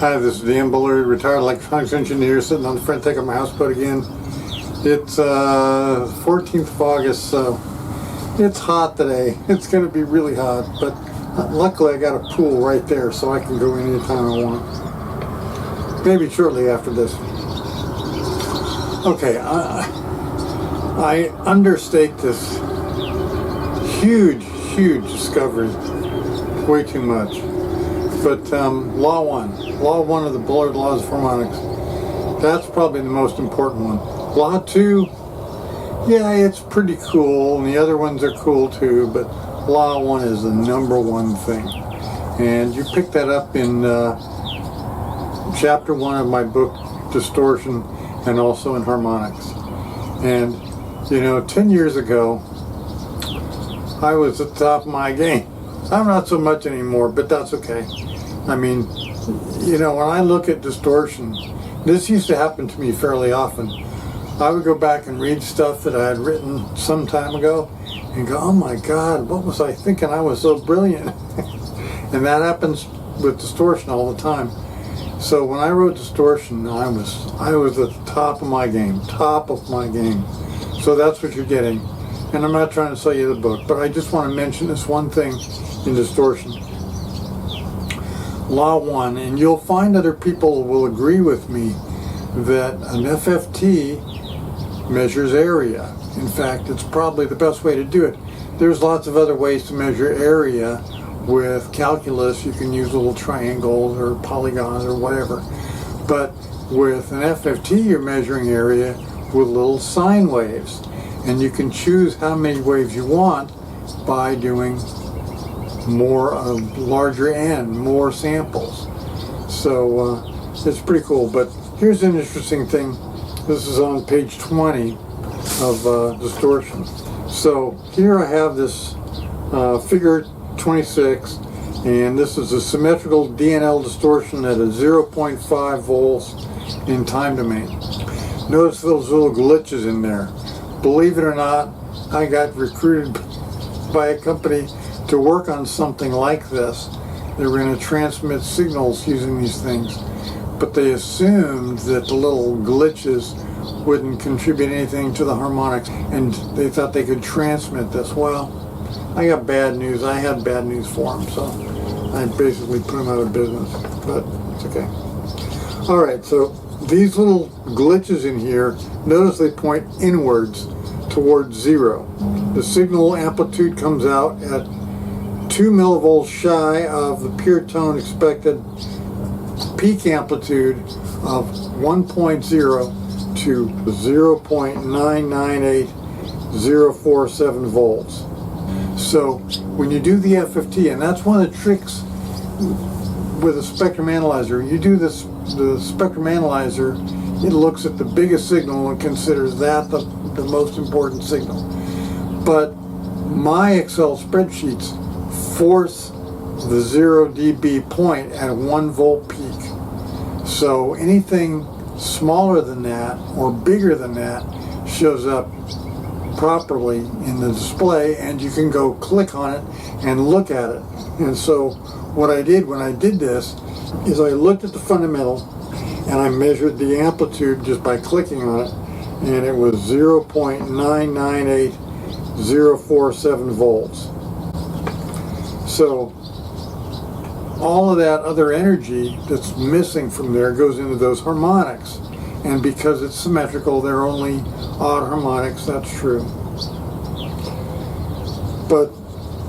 Hi, this is Dan Bullard, retired electronics engineer, sitting on the front deck of my houseboat again. It's 14th of August, so it's hot today. It's going to be really hot, but luckily I got a pool right there, so I can go in anytime I want. Maybe shortly after this. Okay, I understate this huge discovery way too much. But Law 1 of the Bullard Laws of Harmonics, that's probably the most important one. Law 2, yeah, it's pretty cool, and the other ones are cool too, but Law 1 is the #1 thing. And you pick that up in Chapter 1 of my book, Distortion, and also in Harmonics. And, you know, 10 years ago, I was at the top of my game. I'm not so much anymore, but that's okay. I mean, you know, when I look at distortion, this used to happen to me fairly often. I would go back and read stuff that I had written some time ago and go, oh my God, what was I thinking? I was so brilliant. And that happens with distortion all the time. So when I wrote distortion, I was at the top of my game. So that's what you're getting. And I'm not trying to sell you the book, but I just want to mention this one thing in distortion. Law 1, and you'll find other people will agree with me that an FFT measures area. In fact, it's probably the best way to do it. There's lots of other ways to measure area with calculus. You can use little triangles or polygons or whatever. But with an FFT, you're measuring area with little sine waves. And you can choose how many waves you want by doing more larger n, more samples. So it's pretty cool. But here's an interesting thing. This is on page 20 of distortion. So here I have this figure 26, and this is a symmetrical DNL distortion at a 0.5 volts in time domain. Notice those little glitches in there. Believe it or not, I got recruited by a company to work on something like this. They were going to transmit signals using these things, but they assumed that the little glitches wouldn't contribute anything to the harmonics, and they thought they could transmit this. Well, I got bad news. I had bad news for them, so I basically put them out of business, but it's okay. All right, so these little glitches in here, notice they point inwards towards 0. The signal amplitude comes out at 2 millivolts shy of the pure tone expected peak amplitude of 1.0 to 0.998047 volts. So when you do the FFT, and that's one of the tricks with a spectrum analyzer, you do this, the spectrum analyzer, it looks at the biggest signal and considers that the most important signal. But my Excel spreadsheets force the 0 dB point at a 1 volt peak. So anything smaller than that or bigger than that shows up properly in the display, and you can go click on it and look at it. And so what I did when I did this is I looked at the fundamental and I measured the amplitude just by clicking on it, and it was 0.998047 volts. So all of that other energy that's missing from there goes into those harmonics. And because it's symmetrical, they're only odd harmonics, that's true. But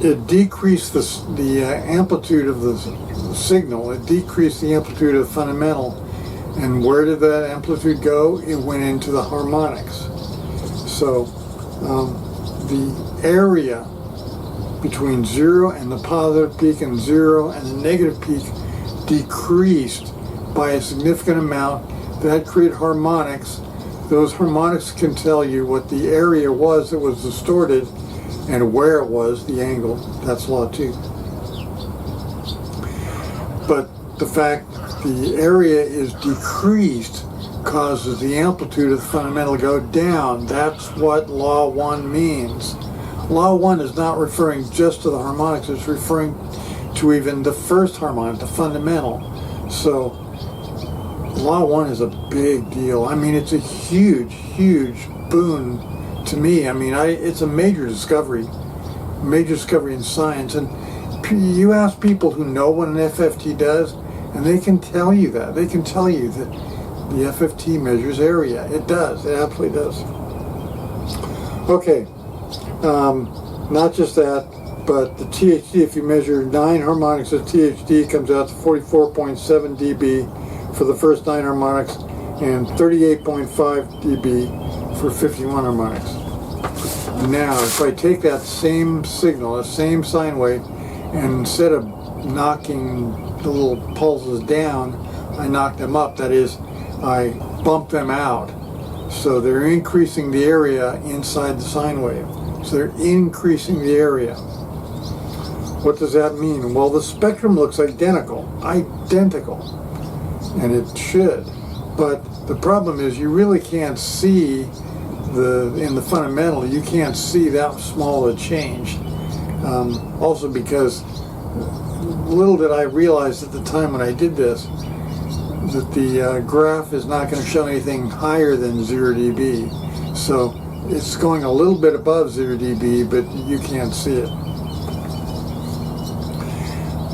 it decreased the amplitude of the signal. It decreased the amplitude of the fundamental. And where did that amplitude go? It went into the harmonics. So the area between 0 and the positive peak and 0 and the negative peak decreased by a significant amount. That created harmonics. Those harmonics can tell you what the area was that was distorted and where it was, the angle. That's law 2. But the fact the area is decreased causes the amplitude of the fundamental to go down. That's what law 1 means. Law 1 is not referring just to the harmonics, it's referring to even the first harmonic, the fundamental. So Law 1 is a big deal. I mean, it's a huge, huge boon to me. I mean, it's a major discovery in science. And you ask people who know what an FFT does, and they can tell you that. They can tell you that the FFT measures area. It does. It absolutely does. Okay. Not just that, but the THD, if you measure 9 harmonics of THD, it comes out to 44.7 dB for the first 9 harmonics and 38.5 dB for 51 harmonics. Now, if I take that same signal, the same sine wave, and instead of knocking the little pulses down, I knock them up. That is, I bump them out. So they're increasing the area inside the sine wave. So they're increasing the area. What does that mean? Well, the spectrum looks identical, and it should. But the problem is you really can't see in the fundamental, you can't see that small a change. Also because little did I realize at the time when I did this, that the graph is not going to show anything higher than 0 dB. So it's going a little bit above 0 dB, but you can't see it.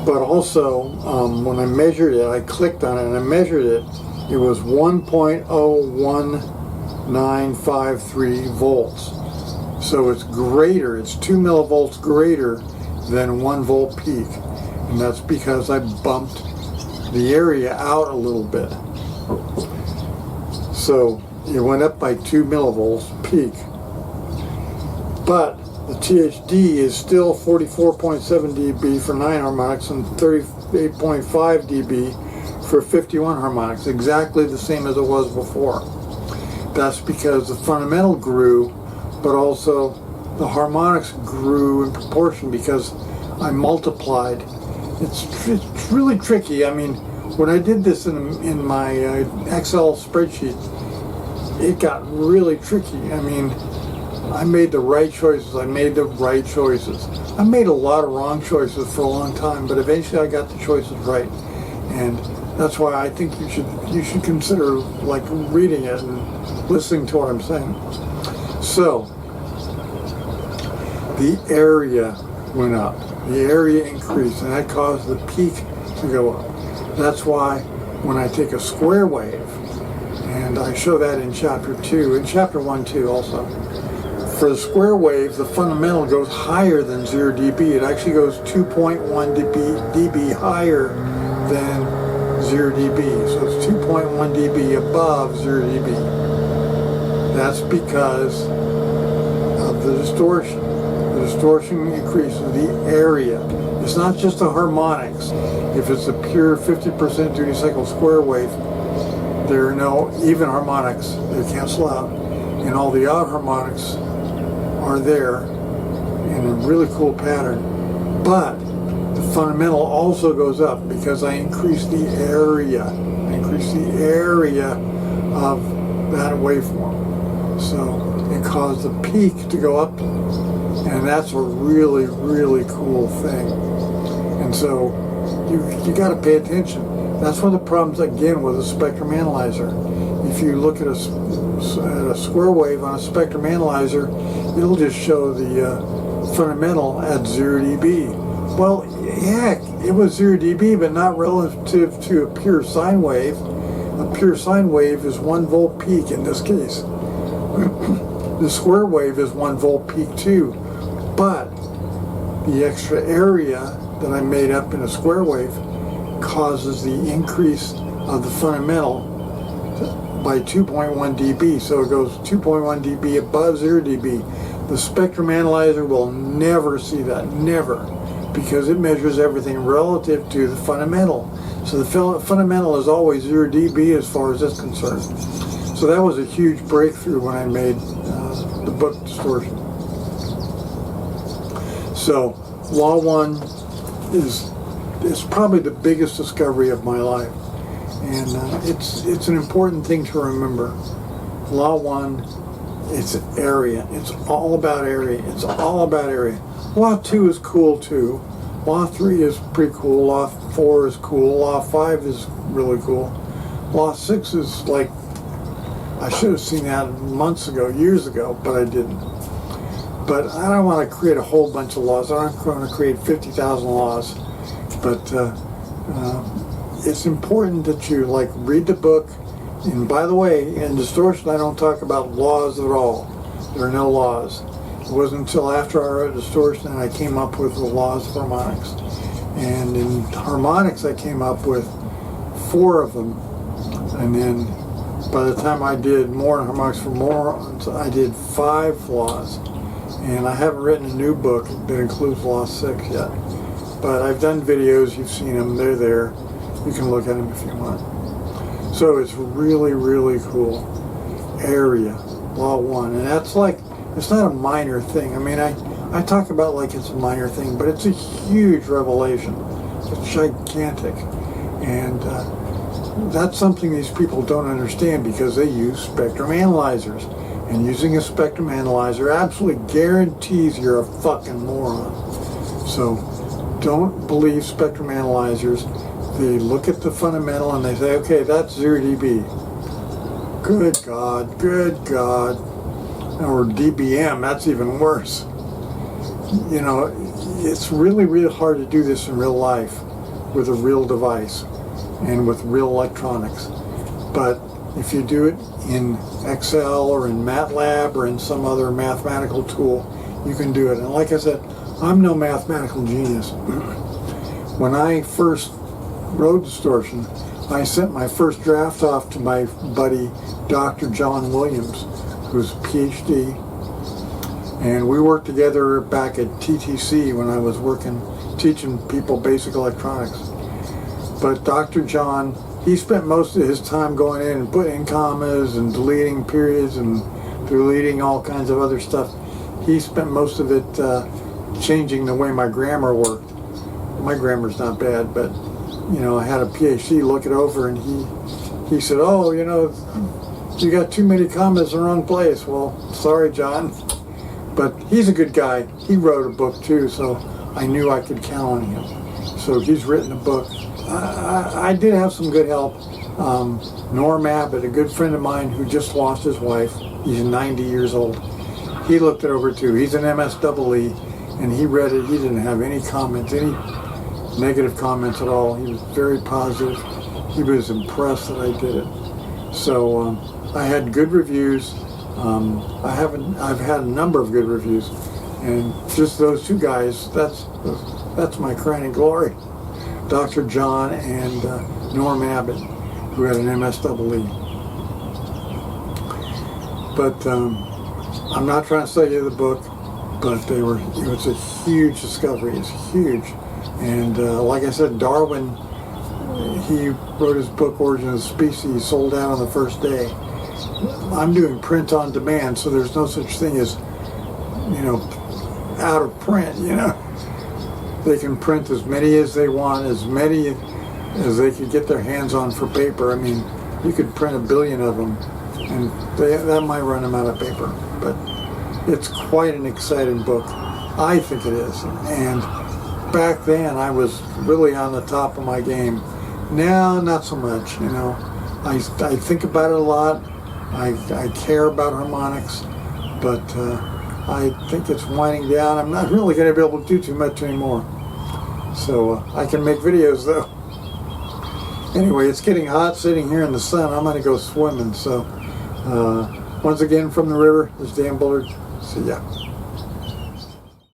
But also, when I measured it, I clicked on it and I measured it, it was 1.01953 volts. So it's greater, it's 2 millivolts greater than 1 volt peak. And that's because I bumped the area out a little bit. So it went up by 2 millivolts peak. But the THD is still 44.7 dB for 9 harmonics and 38.5 dB for 51 harmonics, exactly the same as it was before. That's because the fundamental grew, but also the harmonics grew in proportion because I multiplied. It's really tricky. I mean, when I did this in my Excel spreadsheet, it got really tricky. I mean, I made the right choices. I made a lot of wrong choices for a long time, but eventually I got the choices right. And that's why I think you should consider like reading it and listening to what I'm saying. So the area went up. The area increased, and that caused the peak to go up. That's why when I take a square wave, and I show that in chapter 2, in chapter 1 too also, for the square wave, the fundamental goes higher than 0 dB. It actually goes 2.1 dB higher than 0 dB. So it's 2.1 dB above 0 dB. That's because of the distortion. The distortion increases the area. It's not just the harmonics. If it's a pure 50% duty cycle square wave, there are no even harmonics. They cancel out. And all the odd harmonics are there in a really cool pattern. But the fundamental also goes up because I increase the area. I increase the area of that waveform. So it caused the peak to go up. And that's a really, really cool thing. And so you got to pay attention. That's one of the problems, again, with a spectrum analyzer. If you look at a square wave on a spectrum analyzer, it'll just show the fundamental at 0 dB. Well, heck, it was 0 dB, but not relative to a pure sine wave. A pure sine wave is 1 volt peak in this case. The square wave is 1 volt peak too, but the extra area that I made up in a square wave causes the increase of the fundamental by 2.1 dB, so it goes 2.1 dB above 0 dB. The spectrum analyzer will never see that, never, because it measures everything relative to the fundamental. So the fundamental is always 0 dB as far as it's concerned. So that was a huge breakthrough when I made the book Distortion. So Law 1 is probably the biggest discovery of my life. And it's an important thing to remember. Law 1, it's area. It's all about area. It's all about area. Law 2 is cool too. Law 3 is pretty cool. Law 4 is cool. Law 5 is really cool. Law 6 is like, I should have seen that months ago, years ago, but I didn't. But I don't want to create a whole bunch of laws. I'm not going to create 50,000 laws. But it's important that you like read the book. And by the way, in distortion, I don't talk about laws at all. There are no laws. It wasn't until after I wrote distortion that I came up with the laws of harmonics. And in harmonics, I came up with 4 of them. And then by the time I did more in harmonics for morons, I did 5 laws. And I haven't written a new book that includes Law 6 yet. But I've done videos, you've seen them, they're there. You can look at them if you want. So it's really, really cool. Area, Law 1. And that's like, it's not a minor thing. I mean, I talk about like it's a minor thing, but it's a huge revelation. It's gigantic. And that's something these people don't understand because they use spectrum analyzers. And using a spectrum analyzer absolutely guarantees you're a fucking moron. So don't believe spectrum analyzers. They look at the fundamental and they say, okay, that's 0 dB. Good God, good God. Or dBm, that's even worse. You know, it's really, really hard to do this in real life with a real device and with real electronics. But if you do it in Excel or in MATLAB or in some other mathematical tool, you can do it. And like I said, I'm no mathematical genius. When I first wrote distortion, I sent my first draft off to my buddy, Dr. John Williams, who's a PhD. And we worked together back at TTC when I was teaching people basic electronics. But Dr. John, he spent most of his time going in and putting in commas and deleting periods and deleting all kinds of other stuff. He spent most of it changing the way my grammar worked. My grammar's not bad, but you know, I had a PhD look it over, and he said, "Oh, you know, you got too many commas in the wrong place." Well, sorry, John, but he's a good guy. He wrote a book too, so I knew I could count on him. So he's written a book. I did have some good help. Norm Abbott, a good friend of mine who just lost his wife, he's 90 years old. He looked it over too. He's an MSEE, and he read it. He didn't have any comments, any negative comments at all. He was very positive. He was impressed that I did it. So I had good reviews. I've had a number of good reviews, and just those 2 guys, that's my crowning glory. Dr. John and Norm Abbott, who had an MSEE. But I'm not trying to sell you the book, but it's a huge discovery. It's huge. And like I said, Darwin, he wrote his book, Origin of the Species, sold out on the first day. I'm doing print on demand, so there's no such thing as, you know, out of print, you know. They can print as many as they want, as many as they could get their hands on for paper. I mean, you could print 1 billion of them, and that might run them out of paper. But it's quite an exciting book. I think it is. And back then, I was really on the top of my game. Now, not so much, you know. I think about it a lot. I care about harmonics, but I think it's winding down. I'm not really going to be able to do too much anymore. So I can make videos though. Anyway, it's getting hot sitting here in the sun. I'm going to go swimming. So once again from the river, this is Dan Bullard. See ya.